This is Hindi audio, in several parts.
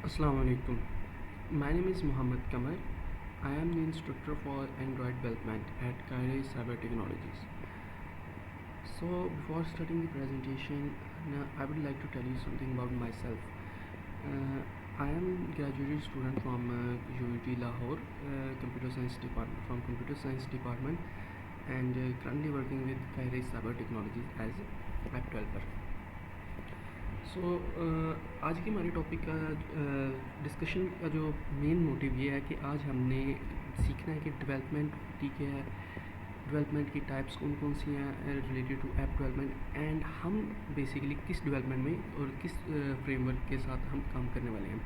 Assalamu alaikum. My name is Muhammad Kamar. I am the instructor for Android development at Kairai Cyber Technologies. So, before starting the presentation, I would like to tell you something about myself. I am graduate student from UIT Lahore, computer science department, and currently working with Kairai Cyber Technologies as app developer. सो आज की हमारी टॉपिक का डिस्कशन का जो मेन मोटिव ये है कि आज हमने सीखना है कि डेवलपमेंट होती क्या है, डेवलपमेंट की टाइप्स कौन कौन सी हैं related to app development, and हम बेसिकली किस डेवलपमेंट में और किस फ्रेमवर्क के साथ हम काम करने वाले हैं।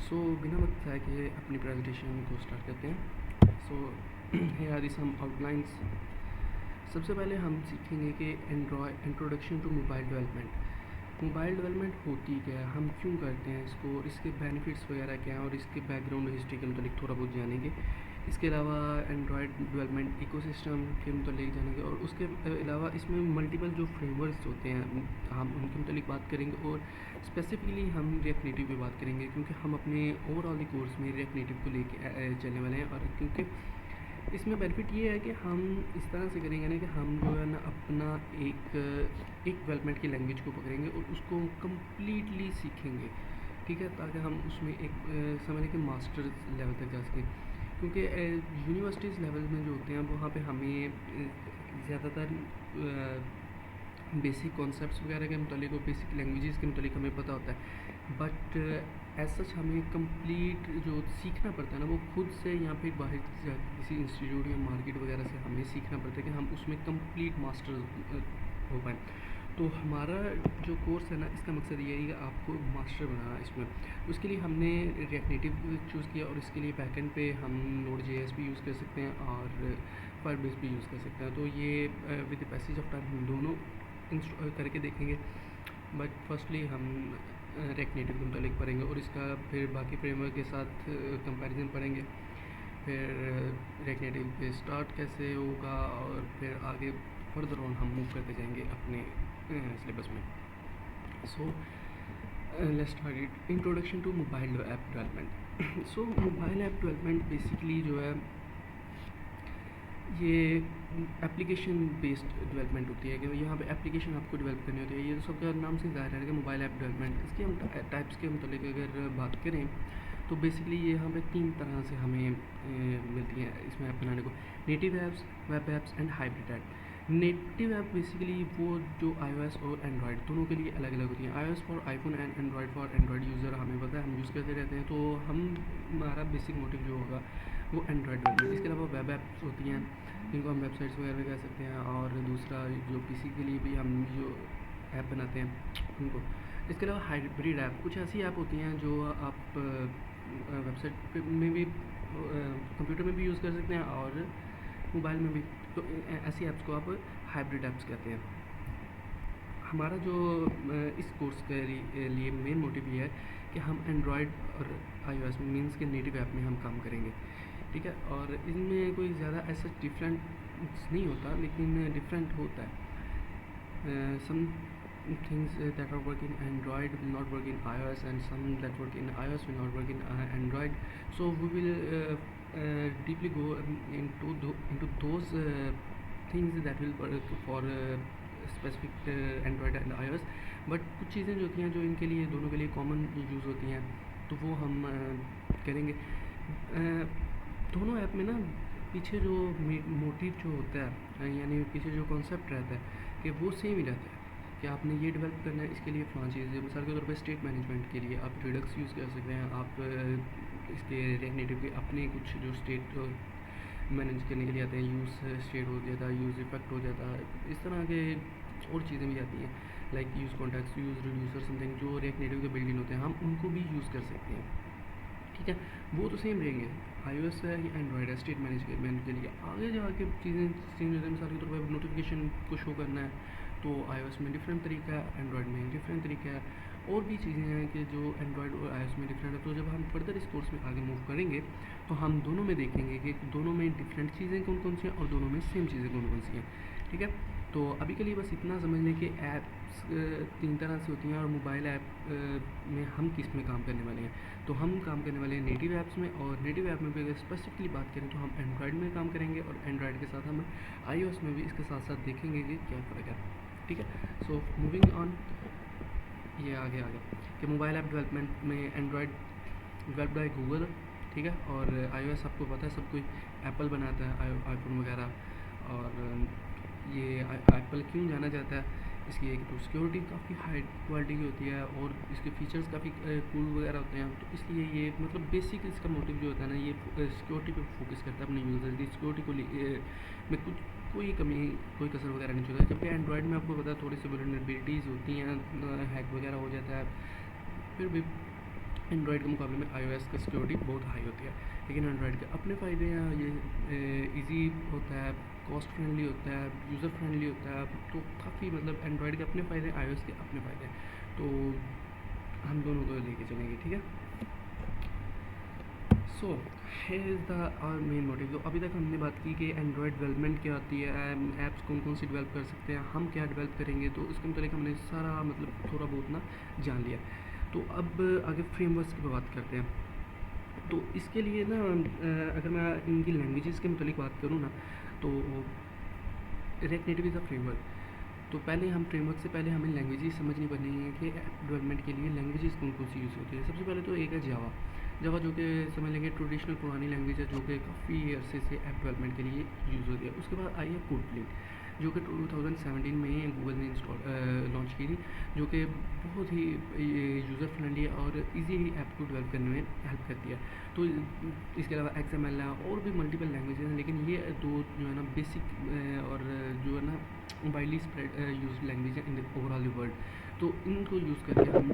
सो बिना वक्त है कि अपनी प्रेजेंटेशन को स्टार्ट करते हैं। सो here are some outlines। सबसे पहले हम सीखेंगे कि Android introduction to mobile development. Mobile development होती क्या है, हम क्यों करते हैं इसको, इसके बेनिफिट्स वगैरह क्या हैं और इसके बैकग्राउंड हिस्ट्री के मतलब थोड़ा बहुत जानेंगे। इसके अलावा एंड्रॉयड डेवलपमेंट इकोसिस्टम के मतलब जानेंगे और उसके अलावा इसमें मल्टीपल जो फ्रेमवर्क्स होते हैं हम उनके मतलब बात करेंगे और स्पेसिफिकली हम रिएक्ट नेटिव पे बात करेंगे क्योंकि हम अपने ओवरऑल कोर्स में रिएक्ट नेटिव को लेके चलने वाले हैं। और क्योंकि इसमें बेनिफिट ये है कि हम इस तरह से करेंगे ना कि हम जो है ना अपना एक डेवलपमेंट की लैंग्वेज को पकड़ेंगे और उसको कम्प्लीटली सीखेंगे, ठीक है, ताकि हम उसमें एक समझने के मास्टर लेवल तक जा सकें। क्योंकि यूनिवर्सिटीज़ लेवल में जो होते हैं वहाँ पे हमें ज़्यादातर बेसिक कॉन्सेप्ट्स वगैरह के मतलब और बेसिक लैंग्वेजेस के मतलब हमें पता होता है, बट एज सच हमें कंप्लीट जो सीखना पड़ता है ना वो खुद से यहाँ पे बाहर किसी इंस्टीट्यूट या मार्केट वगैरह से हमें सीखना पड़ता है कि हम उसमें कंप्लीट मास्टर हो पाएँ। तो हमारा जो कोर्स है ना इसका मकसद ये है कि आपको मास्टर बनाना इसमें। उसके लिए हमने रिएक्ट नेटिव चूज़ किया और इसके लिए बैकएंड पे हम Node.js भी यूज़ कर सकते हैं और फायरबेस भी यूज़ कर सकते हैं। तो ये with the passage of time हम दोनों करके देखेंगे, बट फर्स्टली हम रिएक्ट नेटिव के मतलब पढ़ेंगे और इसका फिर बाकी फ्रेमवर्क के साथ कंपैरिजन पढ़ेंगे, फिर रिएक्ट नेटिव पे स्टार्ट कैसे होगा और फिर आगे फर्दर ऑन हम मूव करते जाएंगे अपने सिलेबस में। So let's start it. Introduction to mobile app development. So mobile app development basically जो है ये एप्लीकेशन बेस्ड डेवलपमेंट होती है कि यहाँ पे एप्लीकेशन आपको डेवलप करनी होती है। ये सबका नाम से ज़ाहिर है कि मोबाइल ऐप डेवलपमेंट। इसके हम टाइप्स के मतलब अगर बात करें तो बेसिकली ये यहाँ पे 3 तरह से हमें मिलती हैं इसमें ऐप बनाने को: native apps, web apps and hybrid app. Native app basically वो जो iOS और एंड्रॉयड दोनों के लिए अलग अलग होती हैं। iOS for iPhone and Android for Android user, हमें पता है, हम यूज़ करते रहते हैं, तो हमारा बेसिक मोटिव जो होगा वो एंड्रॉयड डेवलपमेंट। इसके अलावा वेब ऐप्स होती हैं जिनको हम वेबसाइट्स वगैरह भी कह सकते हैं, और दूसरा जो पीसी के लिए भी हम जो ऐप बनाते हैं उनको। इसके अलावा हाइब्रिड ऐप, कुछ ऐसी ऐप होती हैं जो आप वेबसाइट में भी कंप्यूटर में भी यूज़ कर सकते हैं और मोबाइल में भी। तो ऐसी ऐप्स को आप हाइब्रिड ऐप्स कहते हैं। हमारा जो इस कोर्स के लिए मेन मोटिव ये है कि हम एंड्रॉयड और iOS मीन्स के नेटिव ऐप में हम काम करेंगे, ठीक है। और इनमें कोई ज़्यादा ऐसा डिफरेंट नहीं होता, लेकिन डिफरेंट होता है। सम things that are work in Android will not work in iOS, and some that work in iOS will not work in Android. So we will deeply go into those things that will work for specific Android and iOS. But कुछ चीज़ें जो होती हैं जो इनके लिए दोनों के लिए कॉमन यूज़ होती हैं तो वो हम करेंगे। दोनों ऐप में ना पीछे जो मोटिव जो होता है यानी पीछे जो कॉन्सेप्ट रहता है कि वो सेम ही रहता है कि आपने ये डेवलप करना है, इसके लिए फलां चीज़। मिसाल के तौर पे स्टेट मैनेजमेंट के लिए आप रिडक्स यूज़ कर सकते हैं, आप इसके रिएक्ट नेटिव के अपने कुछ जो स्टेट मैनेज करने के लिए आते हैं, यूज़ स्टेट हो जाता है, यूज़ इफेक्ट हो जाता है, इस तरह के और चीज़ें भी आती हैं like use contacts, use reducer something, जो रिएक्ट नेटिव के बिल्डिंग होते हैं हम उनको भी यूज़ कर सकते हैं, ठीक है। वो तो सेम रहेंगे, iOS है या एंड्रॉयड है स्टेट मैनेजमेंट के लिए। आगे जाके चीज़ें चेंज होती हैं, मिसाल के तौर पर नोटिफिकेशन को शो करना है तो iOS में डिफरेंट तरीका है, एंड्रॉयड में डिफरेंट तरीका है, और भी चीज़ें हैं कि जो एंड्रॉयड और iOS में डिफरेंट है। तो जब हम फर्दर इस कोर्स में आगे मूव करेंगे तो हम दोनों में देखेंगे कि दोनों में डिफरेंट चीज़ें कौन कौन सी हैं और दोनों में सेम चीज़ें कौन कौन सी हैं, ठीक है। तो अभी के लिए बस इतना समझ लें कि ऐप्स 3 तरह से होती हैं, और मोबाइल ऐप में हम किस में काम करने वाले हैं। तो हम काम करने वाले हैं नेटिव ऐप्स में, और नेटिव ऐप में भी अगर स्पेसिफिकली बात करें तो हम एंड्रॉयड में काम करेंगे, और एंड्रॉयड के साथ हम iOS में भी इसके साथ साथ देखेंगे कि क्या फ़र्क है। ठीक है, सो मूविंग ऑन, ये आगे कि मोबाइल ऐप डेवलपमेंट में एंड्रॉयड डेवलप्ड बाय गूगल, ठीक है, और iOS आपको पता है सब कोई एप्पल बनाता है, आईफोन वगैरह। और ये एप्पल क्यों जाना जाता है, इसकी एक तो सिक्योरिटी काफ़ी हाई क्वालिटी की होती है, और इसके फीचर्स काफ़ी कूल वगैरह होते हैं। तो इसलिए ये मतलब बेसिक इसका मोटिव जो होता है ना, ये सिक्योरिटी पे फोकस करता है अपने यूज़र की सिक्योरिटी को में कुछ कोई कमी कोई कसर वगैरह नहीं छोड़ता। जबकि एंड्रॉयड में आपको पता है थोड़ी सी वल्नरेबिलिटीज़ होती हैं, हैक वगैरह हो जाता है, फिर भी एंड्रॉयड के मुकाबले में iOS की सिक्योरिटी बहुत हाई होती है। लेकिन एंड्रॉयड के अपने फ़ायदे हैं, ये इजी होता है, कॉस्ट फ्रेंडली होता है, यूज़र फ्रेंडली होता है। तो काफ़ी मतलब एंड्रॉयड के अपने फ़ायदे हैं, iOS के अपने फ़ायदे हैं, तो हम दोनों को लेके चलेंगे। ठीक है, so here is the our main motive. तो अभी तक हमने बात की कि एंड्रॉयड डेवलपमेंट क्या होती है, ऐप्स कौन कौन सी डेवलप कर सकते हैं, हम क्या डेवलप करेंगे, तो इसके मतलब हमने सारा मतलब थोड़ा बहुत ना जान लिया। तो अब आगे फ्रेमवर्क्स की बात करते हैं। तो इसके लिए ना अगर मैं इनकी लैंग्वेजेस के मतलब बात करूँ ना, तो react Native is a framework. तो पहले हम फ्रेमवर्क से पहले हमें लैंग्वेजेस समझनी पड़नी है कि ऐप डेवलपमेंट के लिए लैंग्वेजेस कौन कौन सी यूज़ होती है। सबसे पहले तो एक है जावा। जावा जो कि समझ लेंगे ट्रेडिशनल पुरानी लैंग्वेज है, जो कि काफ़ी अरसे से ऐप डेवलपमेंट के लिए यूज़ होती है। उसके बाद आई है कोटलिन, जो कि 2017 में गूगल ने लॉन्च की थी, जो कि बहुत ही यूज़र फ्रेंडली है और इजीली ऐप को डेवलप करने में हेल्प करती है। तो इसके अलावा XML है, और भी मल्टीपल लैंग्वेजेस हैं, लेकिन ये दो जो है ना बेसिक और जो है ना वाइडली स्प्रेड यूज लैंग्वेज है इन ओवरऑल वर्ल्ड। तो इनको यूज़ करके हम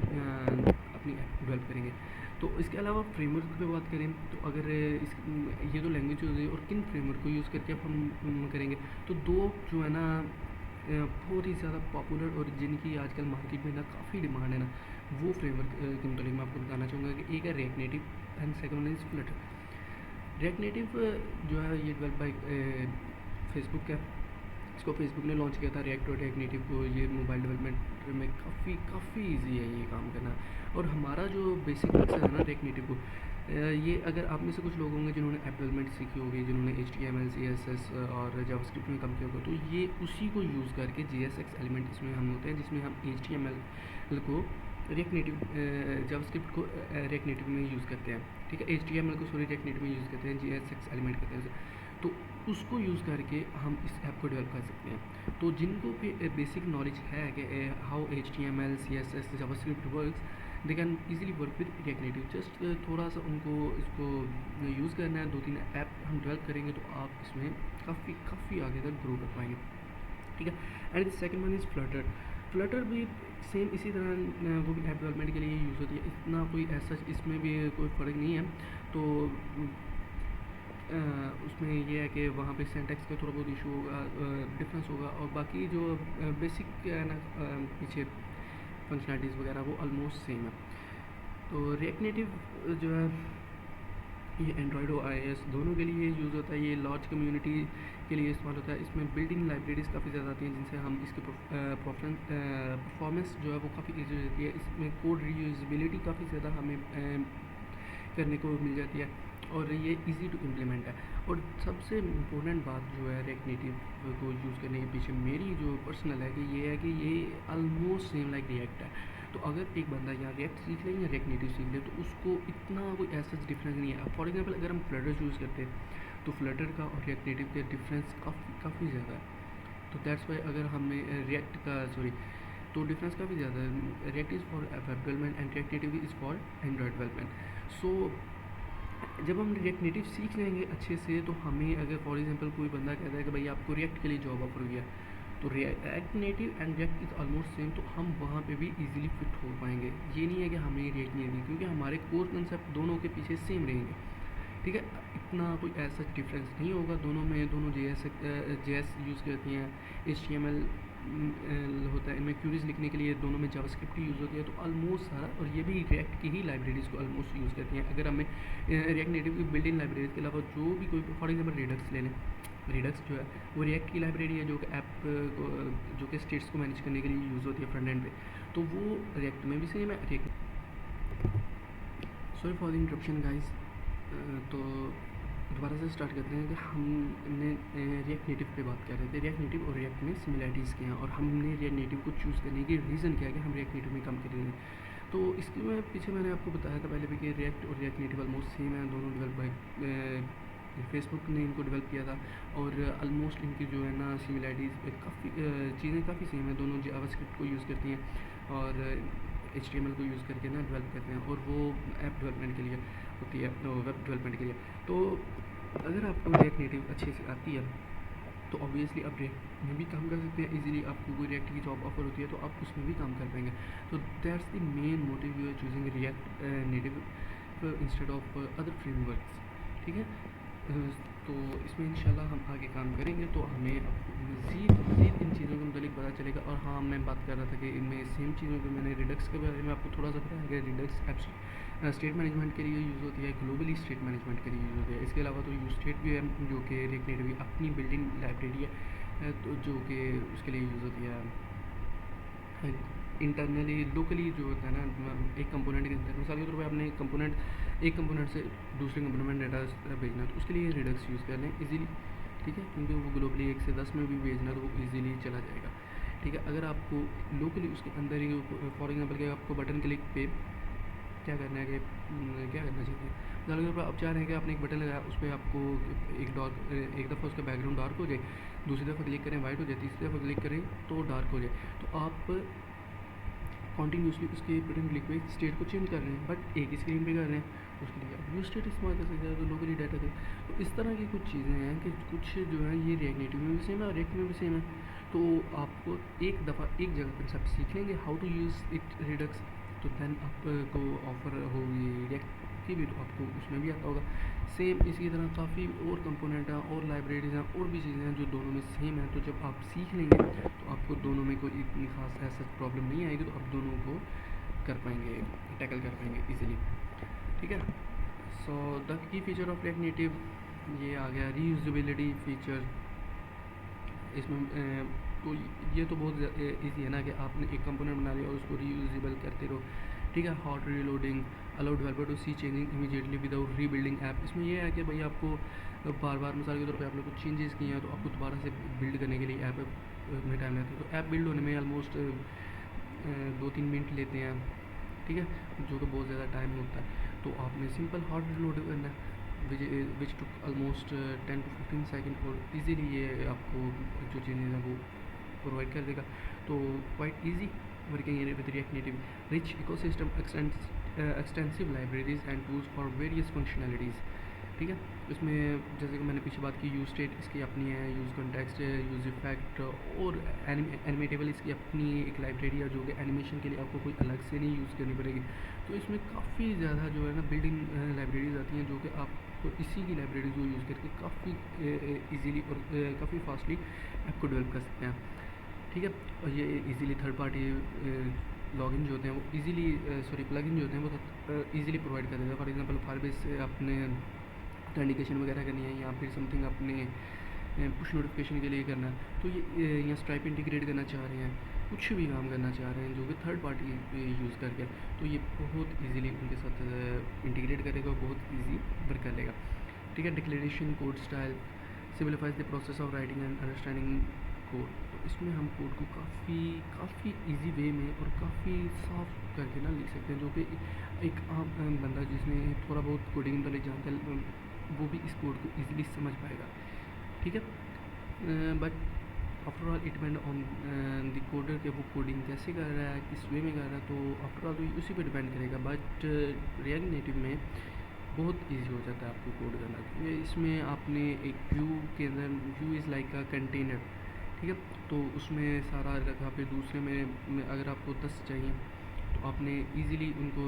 अपनी ऐप डेवलप करेंगे। तो इसके अलावा फ्रेमवर्क पे बात करें तो अगर ये तो लैंग्वेज होती है, और किन फ्रेमवर्क को यूज़ करके अब हम करेंगे, तो दो जो है ना बहुत ही ज़्यादा पॉपुलर और जिनकी आजकल मार्केट में ना काफ़ी डिमांड है ना, वो फ्रेमवर्क के मतलब मैं आपको बताना चाहूँगा कि एक है react native and second one is Flutter. React native जो है ये डेवलप बाय फेसबुक है। इसको फेसबुक ने लॉन्च किया था रिएक्ट और रिएक्ट नेटिव को। ये मोबाइल डेवलपमेंट में काफ़ी ईजी है ये काम करना। और हमारा जो बेसिक मकसद है ना रिएक्ट नेटिव को, ये अगर आप में से कुछ लोग होंगे जिन्होंने ऐप डेवलपमेंट सीखी होगी, जिन्होंने HTML CSS और जावास्क्रिप्ट में काम किया होगा, तो ये उसी को यूज़ करके JSX एलिमेंट इसमें हम होते हैं, जिसमें हम HTML को रिएक्ट नेटिव जावास्क्रिप्ट को रिएक्ट नेटिव में यूज़ करते हैं। ठीक है, HTML को रिएक्ट नेटिव में यूज़ करते हैं, JSX एलिमेंट करते हैं, तो उसको यूज़ करके हम इस ऐप को डेवलप कर सकते हैं। तो जिनको भी बेसिक नॉलेज है कि how HTML CSS JavaScript works, they can easily work with React native. Just थोड़ा सा उनको इसको यूज़ करना है, 2-3 ऐप हम डेवलप करेंगे तो आप इसमें काफ़ी आगे तक ग्रो कर पाएंगे। ठीक है, and the second one is Flutter. Flutter भी सेम इसी तरह वो भी ऐप डेवलपमेंट के लिए यूज़ होती है। इतना कोई ऐसा इसमें भी कोई फ़र्क नहीं है। तो उसमें ये है कि वहाँ पे सिंटैक्स का थोड़ा बहुत इशू होगा, डिफरेंस होगा, और बाकी जो बेसिक है ना पीछे फंक्शनलिटीज़ वगैरह वो ऑलमोस्ट सेम है। तो रिएक्ट नेटिव जो है ये एंड्रॉयड और iOS दोनों के लिए यूज़ होता है। ये लार्ज कम्युनिटी के लिए इस्तेमाल होता है। इसमें बिल्डिंग लाइब्रेरीज़ काफ़ी ज़्यादा आती हैं, जिनसे हम इसके परफॉर्मेंस जो है वो काफ़ी ईजी रहती है। इसमें कोड रीयूजेबिलिटी काफ़ी ज़्यादा हमें करने को मिल जाती है, और ये इजी टू इम्प्लीमेंट है। और सबसे इम्पोर्टेंट बात जो है रिएक्ट नेटिव को यूज़ करने के पीछे मेरी जो पर्सनल है कि ये है कि ये ऑलमोस्ट सेम लाइक रिएक्ट है। तो अगर एक बंदा या रिएक्ट सीख ले या रिएक्ट नेटिव सीख ले, तो उसको इतना कोई ऐसा डिफरेंस नहीं है। फॉर एग्जांपल अगर हम फ्लटर यूज़ करते हैं, तो फ्लटर का और रिएक्ट नेटिव का डिफरेंस काफ़ी ज़्यादा है। तो दैट्स वाई अगर हमें रिएक्ट का तो डिफरेंस काफ़ी ज़्यादा है। React is for web development and React Native is for Android development. So जब हम रिएक्ट नेटिव सीख लेंगे अच्छे से, तो हमें अगर फॉर एग्जांपल कोई बंदा कहता है कि भाई आपको रिएक्ट के लिए जॉब ऑफर हुई है, तो react native and react is almost same, तो हम वहाँ पे भी इजीली फिट हो पाएंगे। ये नहीं है कि हमें रिएक्ट नहीं दी, क्योंकि हमारे कोर कंसेप्ट दोनों के पीछे सेम रहेंगे। ठीक है, इतना कोई ऐसा डिफरेंस नहीं होगा दोनों में। दोनों JS यूज़ करती हैं, HTML होता है इनमें, क्यूरीज लिखने के लिए दोनों में जावास्क्रिप्ट यूज़ होती है। तो ऑलमोस्ट सारा, और ये भी रिएक्ट की ही लाइब्रेरीज़ को ऑलमोस्ट यूज़ करती हैं। अगर हमें रिएक्ट नेटिव की बिल्ट इन लाइब्रेरीज के अलावा जो भी कोई फॉर एग्जांपल रिडक्स ले लें, रिडक्स जो है वो रिएक्ट की लाइब्रेरी है जो कि ऐप को जो कि स्टेट्स को मैनेज करने के लिए यूज़ होती है फ्रंट एंड पे, तो वो रिएक्ट में भी सेम है। React, sorry for the interruption guys. तो दोबारा से स्टार्ट करते हैं कि हमने रिएक्ट नेटिव पे बात कर रहे थे। रिएक्ट नेटिव और रिएक्ट में सिमिलरिटीज़ क्या हैं और हमने रिएक्ट नेटिव को चूज़ करने की रीज़न क्या है कि हम रिएक्ट नेटिव में काम कर रहे हैं। तो इसके में पीछे मैंने आपको बताया था पहले भी कि रिएक्ट और रिएक्ट नेटिव ऑलमोस्ट सेम है, दोनों डेवलप बाई फेसबुक ने इनको डेवलप किया था और ऑलमोस्ट इनकी जो है ना सिमिलरिटीज़ काफ़ी चीज़ें काफ़ी सेम है। दोनों जावास्क्रिप्ट को यूज़ करती हैं और HTML को यूज़ करके ना डेवलप करते हैं और वो ऐप डेवलपमेंट के लिए होती है, वेब डेवलपमेंट के लिए। तो अगर आपको रिएक्ट नेटिव अच्छे से आती है तो ऑब्वियसली आप रिएक्ट में भी काम कर सकते हैं इजीली। आपको कोई रिएक्ट की जॉब ऑफर होती है तो आप उसमें भी काम कर पाएंगे। तो that's the main motive you are choosing React Native instead of other frameworks, ठीक है। तो इसमें इंशाल्लाह हम आगे काम करेंगे तो हमें मज़ीद इन चीज़ों के मुतालिक पता चलेगा। और हाँ, मैं बात कर रहा था कि इनमें सेम चीज़ों को मैंने रिडक्स के बारे में आपको थोड़ा सा बताया गया। रिडक्स एप्स स्टेट मैनेजमेंट के लिए यूज़ होती है, ग्लोबली स्टेट मैनेजमेंट के लिए यूज़ होती है। इसके अलावा तो यूज स्टेट भी है जो कि रिएक्ट नेटिव की अपनी बिल्डिंग लाइब्रेरी है, तो जो कि उसके लिए यूज़ होती है इंटरनली लोकली जो होता है ना एक कंपोनेंट के अंदर। मिसाल के तौर पर आपने एक कंपोनेंट से दूसरे कंपोनेंट में डाटा भेजना तो उसके लिए रिडक्स यूज़ कर लें इजीली, ठीक है, क्योंकि वो ग्लोबली 1 से 10 में भी भेजना तो वो इजीली चला जाएगा, ठीक है। अगर आपको लोकली उसके अंदर ही फॉर एग्जांपल कि आपको बटन क्लिक पे क्या करना है कि क्या करना चाहिए, मिसाल के तौर पर आप चाह रहे हैं कि आपने एक बटन लगाया उस पर आपको एक दफ़ा उसका बैकग्राउंड डार्क हो जाए, दूसरी दफ़ा क्लिक करें वाइट हो जाए, तीसरी दफ़ा क्लिक करें तो डार्क हो जाए, तो आप कॉन्टीन्यूसली उसके बटन क्लिक पे स्टेट को चेंज कर रहे हैं बट एक ही स्क्रीन पे कर रहे हैं, उसके लिए आप न्यू स्टेट इस्तेमाल कर सकते हैं तो लोकली डाटा के। तो इस तरह की कुछ चीज़ें हैं कि कुछ जो है ये रिएक्ट नेटिव में भी सेम है और रिएक्ट में भी सेम है। तो आपको एक दफ़ा एक जगह कंसेप्ट सीख लेंगे how to use it Redux, तो दैन आपको ऑफ़र होगी रिएक्ट की भी तो आपको उसमें भी आता होगा। सेम इसी तरह काफ़ी और कंपोनेंट हैं और लाइब्रेरीज़ हैं और भी चीज़ें हैं जो दोनों में सेम है। तो जब आप सीख लेंगे तो आपको दोनों में कोई इतनी खास ऐसा प्रॉब्लम नहीं आएगी, तो आप दोनों को कर पाएंगे, टैकल कर पाएंगे इजीली, ठीक है। So the key feature of react Native ये आ गया, रीयूजेबिलिटी फीचर। इसमें तो ये तो बहुत ईजी है ना कि आपने एक कंपोनेंट बना लिया और उसको रीयूजेबल करते रहो, ठीक है। Hot reloading, allow developer to see changing immediately without rebuilding app. इसमें यह है कि भाई आपको बार बार मिसाल के तौर पे आपने कुछ चेंजेस किए हैं तो आपको दोबारा से बिल्ड करने के लिए ऐप में टाइम लगता है। तो ऐप बिल्ड होने में ऑलमोस्ट 2-3 मिनट लेते हैं, ठीक है, जो कि बहुत ज़्यादा टाइम होता है। तो आपने सिंपल हॉट रीलोड करना है विच टुक ऑलमोस्ट 10 to 15 सेकेंड और ईज़िली ये आपको जो चीज़ें हैं वो प्रोवाइड कर देगा। तो quite easy working with React native, rich ecosystem, extensive libraries and tools for various functionalities, ठीक है। इसमें जैसे कि मैंने पीछे बात की यूज स्टेट इसकी अपनी है, यूज़ कॉन्टेक्स्ट है, यूज इफेक्ट और एनिमेटेबल इसकी अपनी एक लाइब्रेरी है जो कि एनिमेशन के लिए आपको कोई अलग से नहीं यूज़ करनी पड़ेगी। तो इसमें काफ़ी ज़्यादा जो है ना बिल्डिंग लाइब्रेरीज आती हैं जो कि आपको इसी की लाइब्रेरीज को यूज़ करके काफ़ी ईजीली और काफ़ी फास्टली ऐप को डेवलप कर सकते हैं, ठीक है। और ये इजीली थर्ड पार्टी लॉगिन जो होते हैं वो इजीली प्लगइन जो होते हैं वो इजीली प्रोवाइड कर देता है। फॉर एग्जांपल फायरबेस से आपने ऑथेंटिकेशन वगैरह करनी है या फिर समथिंग अपने पुश नोटिफिकेशन के लिए करना है तो ये या स्ट्राइप इंटीग्रेट करना चाह रहे हैं, कुछ भी काम करना चाह रहे हैं जो कि थर्ड पार्टी यूज़ करके, तो ये बहुत इजीली उनके साथ इंटीग्रेट करेगा, बहुत इजी वर्क करेगा, ठीक है। Declaration code style simplifies the process of writing and understanding code. तो इसमें हम कोड को काफ़ी इजी वे में और काफ़ी साफ करके ना लिख सकते हैं जो कि एक आम बंदा जिसने थोड़ा बहुत कोडिंग नॉलेज जानता है वो भी इस कोड को इजीली समझ पाएगा, ठीक है। But after all it depend on the coder कि वो कोडिंग कैसे कर रहा है, किस वे में कर रहा है, तो आफ्टर ऑल तो उसी पे डिपेंड करेगा। बट रिएक्ट नेटिव में बहुत इजी हो जाता है आपको कोड करना, क्योंकि इसमें आपने एक व्यू के अंदर view is like a container, ठीक है, तो उसमें सारा रखा। फिर दूसरे में अगर आपको 10 चाहिए तो आपने इजीली उनको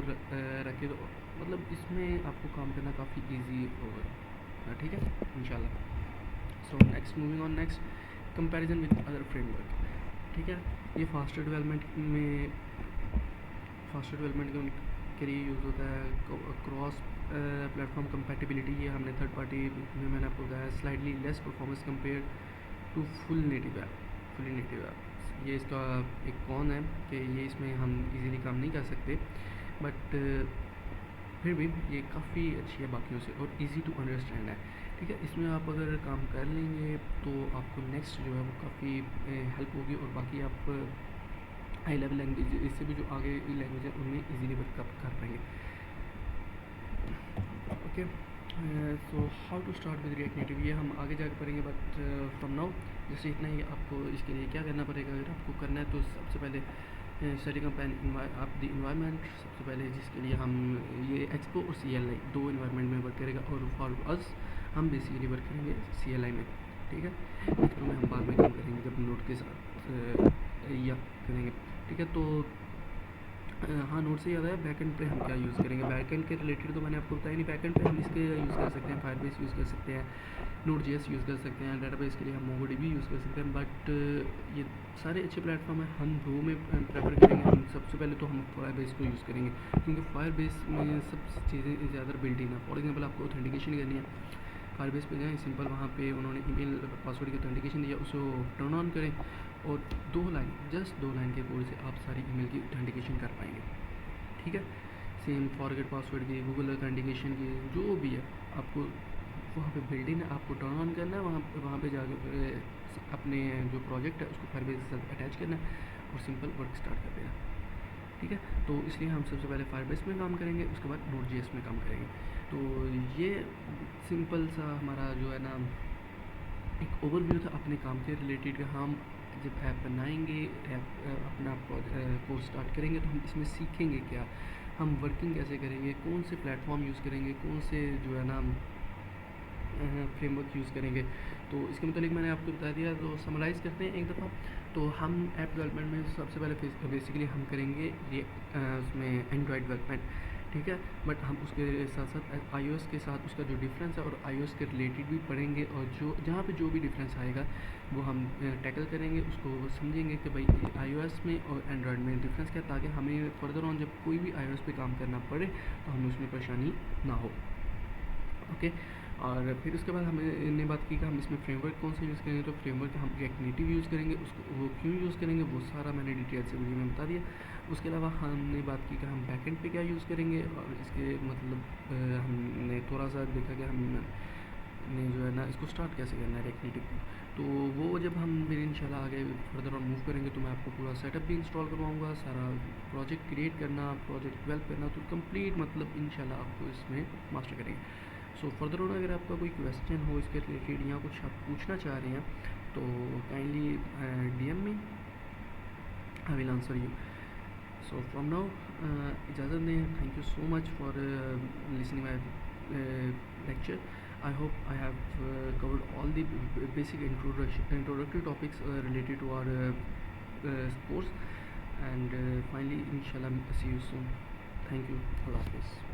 रखे, तो मतलब इसमें आपको काम करना काफ़ी इजी होगा, ठीक है इंशाल्लाह। So next moving on next comparison with other framework, ठीक है। ये फास्टर डेवलपमेंट के लिए यूज़ होता है। क्रॉस प्लेटफॉर्म कंपैटिबिलिटी, ये हमने थर्ड पार्टी में मैंने आपको बताया। Slightly less performance compare to fully native app, ये इसका एक कौन है कि ये इसमें हम इजीली काम नहीं कर सकते, बट फिर भी ये काफ़ी अच्छी है बाकियों से और इजी टू अंडरस्टैंड है। ठीक है, इसमें आप अगर काम कर लेंगे तो आपको नेक्स्ट जो है वो काफ़ी हेल्प होगी, और बाकी आप हाई लेवल लैंग्वेज, इससे भी जो आगे लैंग्वेज है उनमें इजीली वर्क कर पाएंगे। Okay, so how to start with React Native, ये हम आगे जाकर पढ़ेंगे, बट फ्रॉम नाउ जैसे इतना ही आपको इसके लिए क्या करना पड़ेगा। अगर आपको करना है तो सबसे पहले सेटिंग अप आप द इन्वायरमेंट, सबसे पहले जिसके लिए हम ये एक्सपो और CLI दो इन्वायरमेंट में वर्क करेगा, और फॉर अस हम बेसिकली वर्क करेंगे CLI में। ठीक है, एक्सपो में हम बाद में काम करेंगे जब नोट के साथ या करेंगे। ठीक है, तो हाँ, नोट से याद आया, बैकएंड पे हम क्या यूज़ करेंगे। बैकएंड के रिलेटेड तो मैंने आपको बताया नहीं। बैकएंड पे हम इसके यूज़ कर सकते हैं, फायरबेस यूज़ कर सकते हैं, Node.js यूज़ कर सकते हैं, डेटाबेस के लिए हम MongoDB यूज़ कर सकते हैं। बट ये सारे अच्छे प्लेटफॉर्म हैं, हम दो में प्रेफर करेंगे। हम सबसे पहले तो हम फायरबेस को यूज़ करेंगे, क्योंकि फायरबेस में सब चीज़ें ज़्यादा बिल्ट इन है। फॉर एग्जाम्पल आपको ऑथेंटिकेशन करनी है, फायरबेस पे जाएँ, सिंपल वहाँ पे उन्होंने ईमेल पासवर्ड की ऑथेंटिकेशन दिया, उसको टर्न ऑन करें, और जस्ट दो लाइन के कोड से आप सारी ईमेल की ऑथेंटिकेशन कर पाएंगे। ठीक है, सेम फॉरगेट पासवर्ड की, गूगल ऑथेंटिकेशन की, जो भी है आपको वहाँ पे बिल्ड इन है, आपको टर्न ऑन करना है, वहाँ पे जाके अपने जो प्रोजेक्ट है उसको फायरबेस के साथ अटैच करना है और सिंपल वर्क स्टार्ट कर देना। ठीक है, तो इसलिए हम सबसे पहले फायरबेस में काम करेंगे, उसके बाद Node.js में काम करेंगे। तो ये सिंपल सा हमारा जो है ना एक ओवरव्यू था अपने काम के रिलेटेड। हम जब ऐप बनाएंगे, ऐप अपना कोर्स स्टार्ट करेंगे, तो हम इसमें सीखेंगे क्या, हम वर्किंग कैसे करेंगे, कौन से प्लेटफॉर्म यूज़ करेंगे, कौन से जो है ना फ्रेमवर्क यूज़ करेंगे। तो इसके मतलब मैंने आपको बता दिया, तो समराइज़ करते हैं एक दफ़ा। तो हम ऐप डेवलपमेंट में सबसे पहले बेसिकली हम करेंगे ये उसमें एंड्रॉयड डेवलपमेंट। ठीक है, बट हम उसके साथ साथ iOS के साथ उसका जो डिफरेंस है और iOS के रिलेटेड भी पढ़ेंगे, और जो जहाँ पे जो भी डिफरेंस आएगा वो हम टैकल करेंगे, उसको समझेंगे कि भाई iOS में और एंड्रॉयड में डिफरेंस क्या है, ताकि हमें फर्दर ऑन जब कोई भी iOS पे काम करना पड़े तो हमें उसमें परेशानी ना हो। ओके, और फिर उसके बाद हमने बात की कि हम इसमें फ्रेमवर्क कौन सा यूज़ करेंगे। तो फ्रेमवर्क हम रिएक्ट नेटिव यूज़ करेंगे, उसको वो क्यों यूज़ करेंगे वो सारा मैंने डिटेल से वीडियो में बता दिया। उसके अलावा हमने बात की कि हम बैकएंड पे क्या यूज़ करेंगे, और इसके मतलब हमने थोड़ा सा देखा कि हमने जो है ना इसको स्टार्ट कैसे करना है रिएक्ट नेटिव को। तो वो जब हम फिर इंशाल्लाह आगे फर्दर ऑन मूव करेंगे तो मैं आपको पूरा सेटअप भी इंस्टॉल करवाऊँगा, सारा प्रोजेक्ट क्रिएट करना, प्रोजेक्ट डेवलप करना, तो कंप्लीट मतलब इंशाल्लाह आपको इसमें मास्टर करेंगे। सो फर्दर ऑन अगर आपका कोई क्वेश्चन हो इसके रिलेटेड या कुछ आप पूछना चाह रहे हैं तो काइंडली DM में, I will answer you. So from now इजाज़त दें। Thank you so much for listening my lecture. I hope I have covered all the basic introductory topics related to our course, and finally inshallah see you soon. Thank you. Allah Hafiz.